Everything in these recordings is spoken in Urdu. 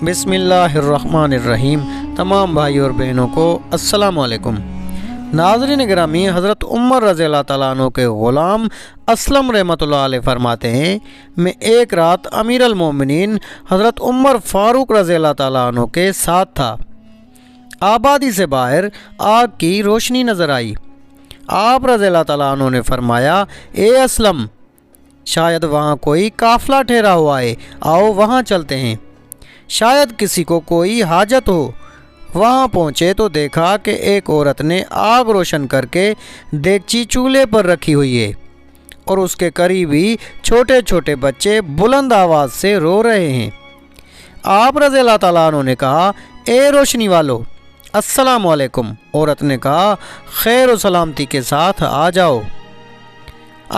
بسم اللہ الرحمن الرحیم۔ تمام بھائی اور بہنوں کو السلام علیکم۔ ناظرین گرامی، حضرت عمر رضی اللہ تعالیٰ عنہ کے غلام اسلم رحمۃ اللہ علیہ فرماتے ہیں، میں ایک رات امیر المومنین حضرت عمر فاروق رضی اللہ تعالیٰ عنہ کے ساتھ تھا۔ آبادی سے باہر آگ کی روشنی نظر آئی۔ آپ رضی اللہ تعالیٰ عنہ نے فرمایا، اے اسلم، شاید وہاں کوئی قافلہ ٹھہرا ہوا ہے، آؤ وہاں چلتے ہیں، شاید کسی کو کوئی حاجت ہو۔ وہاں پہنچے تو دیکھا کہ ایک عورت نے آگ روشن کر کے دیگچی چولہے پر رکھی ہوئی ہے اور اس کے قریب ہی چھوٹے چھوٹے بچے بلند آواز سے رو رہے ہیں۔ آپ رضی اللہ تعالیٰ عنہ نے کہا، اے روشنی والو، السلام علیکم۔ عورت نے کہا، خیر و سلامتی کے ساتھ آ جاؤ۔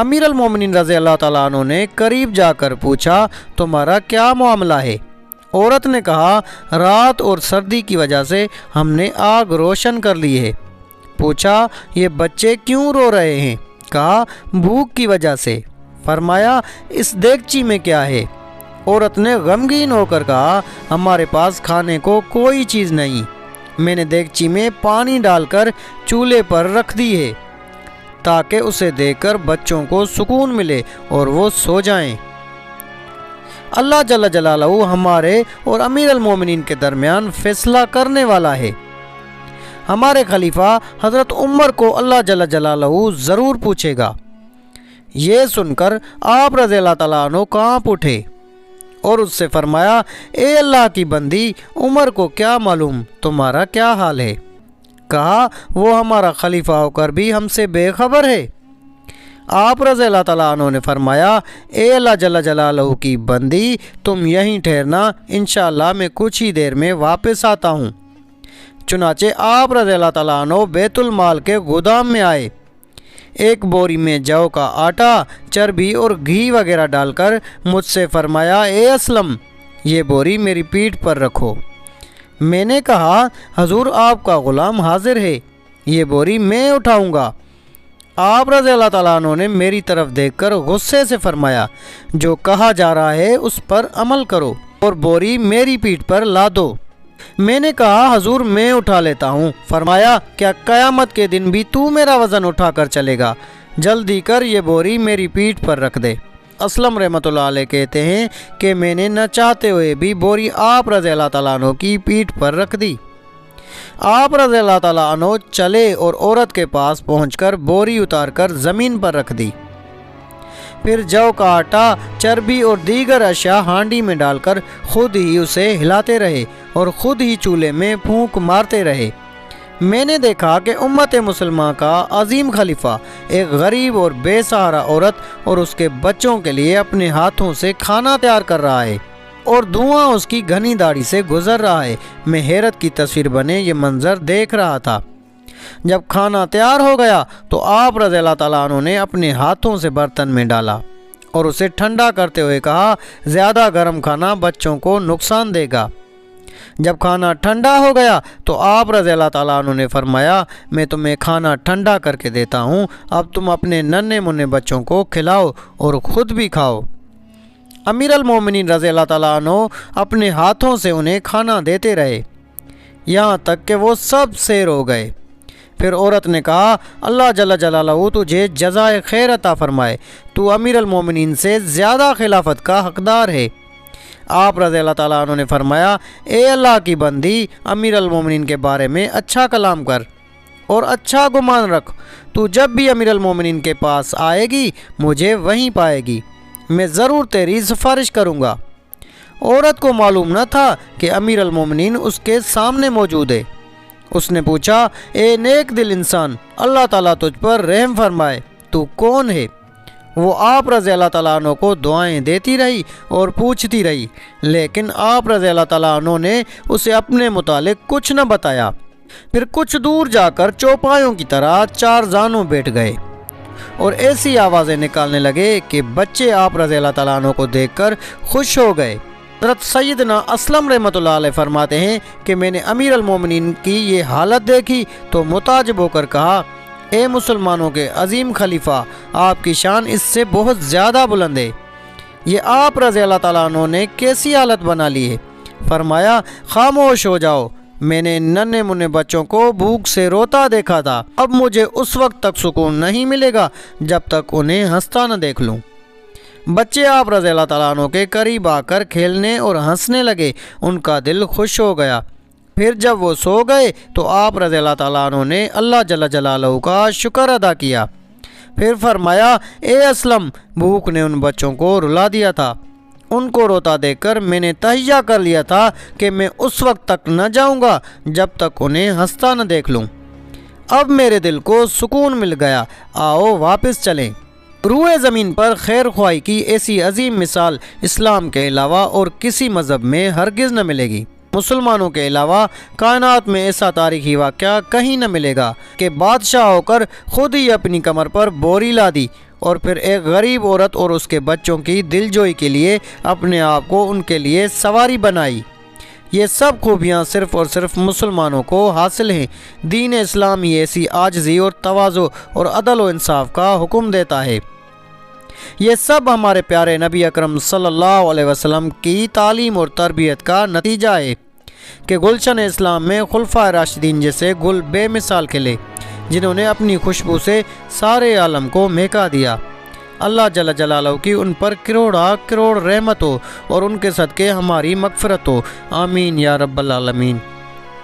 امیر المومنین رضی اللہ تعالیٰ عنہ نے قریب جا کر پوچھا، تمہارا کیا معاملہ ہے؟ عورت نے کہا، رات اور سردی کی وجہ سے ہم نے آگ روشن کر لی ہے۔ پوچھا، یہ بچے کیوں رو رہے ہیں؟ کہا، بھوک کی وجہ سے۔ فرمایا، اس دیگچی میں کیا ہے؟ عورت نے غمگین ہو کر کہا، ہمارے پاس کھانے کو کوئی چیز نہیں، میں نے دیگچی میں پانی ڈال کر چولہے پر رکھ دی ہے تاکہ اسے دیکھ کر بچوں کو سکون ملے اور وہ سو جائیں۔ اللہ جل جلالہ ہمارے اور امیر المومنین کے درمیان فیصلہ کرنے والا ہے۔ ہمارے خلیفہ حضرت عمر کو اللہ جل جلالہ ضرور پوچھے گا۔ یہ سن کر آپ رضی اللہ تعالیٰ عنہ کانپ اٹھے اور اس سے فرمایا، اے اللہ کی بندی، عمر کو کیا معلوم تمہارا کیا حال ہے؟ کہا، وہ ہمارا خلیفہ ہو کر بھی ہم سے بے خبر ہے۔ آپ رضی اللہ تعالیٰ عنہ نے فرمایا، اے اللہ جل جلالہ کی بندی، تم یہیں ٹھہرنا، انشاءاللہ میں کچھ ہی دیر میں واپس آتا ہوں۔ چنانچہ آپ رضی اللہ تعالیٰ عنہ بیت المال کے گودام میں آئے، ایک بوری میں جو کا آٹا، چربی اور گھی وغیرہ ڈال کر مجھ سے فرمایا، اے اسلم، یہ بوری میری پیٹھ پر رکھو۔ میں نے کہا، حضور آپ کا غلام حاضر ہے، یہ بوری میں اٹھاؤں گا۔ آپ رضی اللہ تعالیٰ عنہ نے میری طرف دیکھ کر غصے سے فرمایا، جو کہا جا رہا ہے اس پر عمل کرو اور بوری میری پیٹھ پر لا دو۔ میں نے کہا، حضور میں اٹھا لیتا ہوں۔ فرمایا، کیا قیامت کے دن بھی تو میرا وزن اٹھا کر چلے گا؟ جلدی کر یہ بوری میری پیٹھ پر رکھ دے۔ اسلم رحمۃ اللہ علیہ کہتے ہیں کہ میں نے نہ چاہتے ہوئے بھی بوری آپ رضی اللہ تعالیٰ عنہ کی پیٹھ پر رکھ دی۔ آپ رضی اللہ تعالیٰ عنہ چلے اور عورت کے پاس پہنچ کر بوری اتار کر زمین پر رکھ دی۔ پھر جو کا آٹا، چربی اور دیگر اشیاء ہانڈی میں ڈال کر خود ہی اسے ہلاتے رہے اور خود ہی چولہے میں پھونک مارتے رہے۔ میں نے دیکھا کہ امت مسلمہ کا عظیم خلیفہ ایک غریب اور بے سہارا عورت اور اس کے بچوں کے لیے اپنے ہاتھوں سے کھانا تیار کر رہا ہے اور دھواں اس کی گھنی داڑھی سے گزر رہا ہے۔ میں حیرت کی تصویر بنے یہ منظر دیکھ رہا تھا۔ جب کھانا تیار ہو گیا تو آپ رضی اللہ تعالیٰ عنہ نے اپنے ہاتھوں سے برتن میں ڈالا اور اسے ٹھنڈا کرتے ہوئے کہا، زیادہ گرم کھانا بچوں کو نقصان دے گا۔ جب کھانا ٹھنڈا ہو گیا تو آپ رضی اللہ تعالیٰ عنہ نے فرمایا، میں تمہیں کھانا ٹھنڈا کر کے دیتا ہوں، اب تم اپنے ننھے منھے بچوں کو کھلاؤ اور خود بھی کھاؤ۔ امیر المومنین رضی اللہ تعالیٰ عنہ اپنے ہاتھوں سے انہیں کھانا دیتے رہے یہاں تک کہ وہ سب سیر ہو گئے۔ پھر عورت نے کہا، اللہ جل جلالہ تجھے جزائے خیر عطا فرمائے، تو امیر المومنین سے زیادہ خلافت کا حقدار ہے۔ آپ رضی اللہ تعالیٰ عنہ نے فرمایا، اے اللہ کی بندی، امیر المومنین کے بارے میں اچھا کلام کر اور اچھا گمان رکھ، تو جب بھی امیر المومنین کے پاس آئے گی مجھے وہیں پائے گی، میں ضرور تیری سفارش کروں گا۔ عورت کو معلوم نہ تھا کہ امیر المومنین اس کے سامنے موجود ہے۔ اس نے پوچھا، اے نیک دل انسان، اللہ تعالیٰ تجھ پر رحم فرمائے، تو کون ہے؟ وہ آپ رضی اللہ تعالیٰ عنہ کو دعائیں دیتی رہی اور پوچھتی رہی، لیکن آپ رضی اللہ تعالیٰ عنہ نے اسے اپنے متعلق کچھ نہ بتایا۔ پھر کچھ دور جا کر چوپایوں کی طرح چار زانوں بیٹھ گئے اور ایسی آوازیں نکالنے لگے کہ بچے آپ رضی اللہ تعالیٰ عنہ کو دیکھ کر خوش ہو گئے۔ حضرت سیدنا اسلم رحمۃ اللہ علیہ فرماتے ہیں کہ میں نے امیر المومنین کی یہ حالت دیکھی تو متعجب ہو کر کہا، اے مسلمانوں کے عظیم خلیفہ، آپ کی شان اس سے بہت زیادہ بلند ہے، یہ آپ رضی اللہ تعالیٰ عنہ نے کیسی حالت بنا لی ہے؟ فرمایا خاموش ہو جاؤ، میں نے ننھے منھے بچوں کو بھوک سے روتا دیکھا تھا، اب مجھے اس وقت تک سکون نہیں ملے گا جب تک انہیں ہنستا نہ دیکھ لوں۔ بچے آپ رضی اللہ تعالیٰ عنہ کے قریب آ کر کھیلنے اور ہنسنے لگے، ان کا دل خوش ہو گیا۔ پھر جب وہ سو گئے تو آپ رضی اللہ تعالیٰ عنہ نے اللہ جل جلالہ کا شکر ادا کیا۔ پھر فرمایا اے اسلم، بھوک نے ان بچوں کو رلا دیا تھا، ان کو روتا دیکھ کر میں نے تہیہ کر لیا تھا کہ میں اس وقت تک نہ جاؤں گا جب تک انہیں ہنستا نہ دیکھ لوں۔ اب میرے دل کو سکون مل گیا، آؤ واپس چلیں۔ روئے زمین پر خیر خواہی کی ایسی عظیم مثال اسلام کے علاوہ اور کسی مذہب میں ہرگز نہ ملے گی۔ مسلمانوں کے علاوہ کائنات میں ایسا تاریخی واقعہ کہیں نہ ملے گا کہ بادشاہ ہو کر خود ہی اپنی کمر پر بوری لا دی اور پھر ایک غریب عورت اور اس کے بچوں کی دل جوئی کے لیے اپنے آپ کو ان کے لیے سواری بنائی۔ یہ سب خوبیاں صرف اور صرف مسلمانوں کو حاصل ہیں۔ دین اسلام ہی ایسی عاجزی اور تواضع اور عدل و انصاف کا حکم دیتا ہے۔ یہ سب ہمارے پیارے نبی اکرم صلی اللہ علیہ وسلم کی تعلیم اور تربیت کا نتیجہ ہے کہ گلشن اسلام میں خلفائے راشدین جیسے گل بے مثال کھلے، جنہوں نے اپنی خوشبو سے سارے عالم کو مہکا دیا۔ اللہ جل جلالہ کی ان پر کروڑا کروڑ رحمت ہو اور ان کے صدقے ہماری مغفرت ہو، آمین یا رب العالمین۔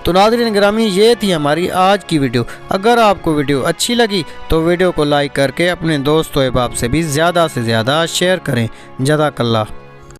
تو ناظرین گرامی، یہ تھی ہماری آج کی ویڈیو۔ اگر آپ کو ویڈیو اچھی لگی تو ویڈیو کو لائک کر کے اپنے دوست و احباب سے بھی زیادہ سے زیادہ شیئر کریں۔ جزاک اللہ۔